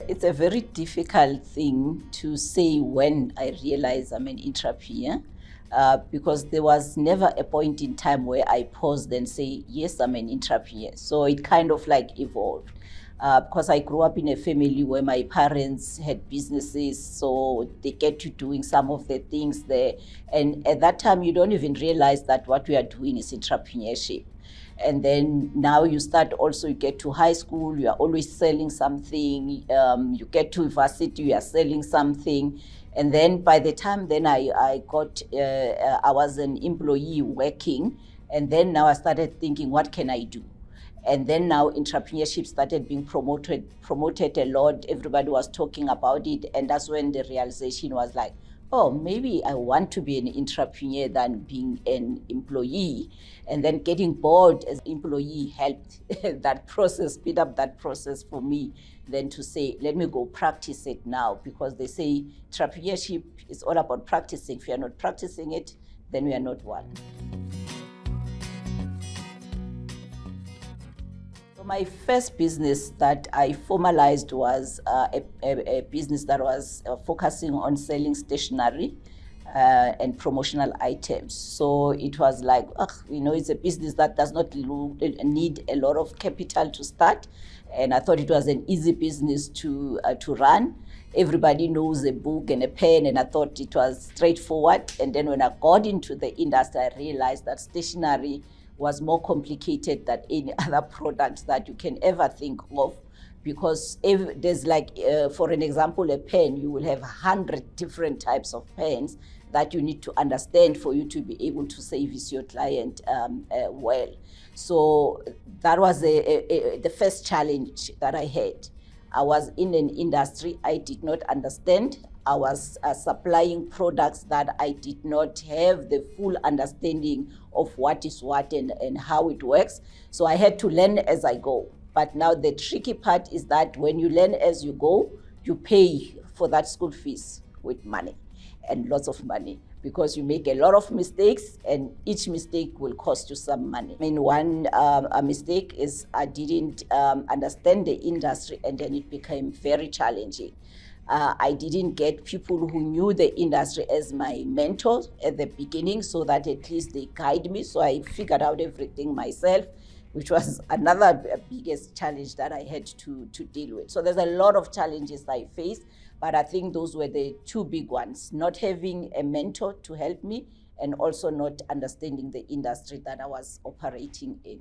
It's a very difficult thing to say when I realize I'm an entrepreneur, because there was never a point in time where I paused and say, yes, I'm an entrepreneur. So it kind of like evolved. Because I grew up in a family where my parents had businesses, so they get you doing some of the things there. And at that time, you don't even realize that what we are doing is entrepreneurship. And then now you start also, you get to high school, you are always selling something. You get to university, you are selling something. And then by the time then I was an employee working. And then now I started thinking, what can I do? And then now entrepreneurship started being promoted a lot. Everybody was talking about it. And that's when the realization was like, oh, maybe I want to be an entrepreneur than being an employee. And then getting bored as an employee helped that process, speed up that process for me, then to say, let me go practice it now, because they say entrepreneurship is all about practicing. If you're not practicing it, then we are not one. My first business that I formalized was a business that was focusing on selling stationery and promotional items. So it was like, it's a business that does not need a lot of capital to start. And I thought it was an easy business to run. Everybody knows a book and a pen, and I thought it was straightforward. And then when I got into the industry, I realized that stationery was more complicated than any other product that you can ever think of, because if there's like, for an example, a pen, you will have 100 different types of pens that you need to understand for you to be able to service your client well. So that was the first challenge that I had. I was in an industry I did not understand. I was supplying products that I did not have the full understanding of what is what and how it works. So I had to learn as I go. But now the tricky part is that when you learn as you go, you pay for that school fees with money, and lots of money, because you make a lot of mistakes and each mistake will cost you some money. I mean, one a mistake is I didn't understand the industry, and then it became very challenging. I didn't get people who knew the industry as my mentors at the beginning, so that at least they guide me. So I figured out everything myself, which was another biggest challenge that I had to deal with. So there's a lot of challenges I faced, but I think those were the two big ones: not having a mentor to help me, and also not understanding the industry that I was operating in.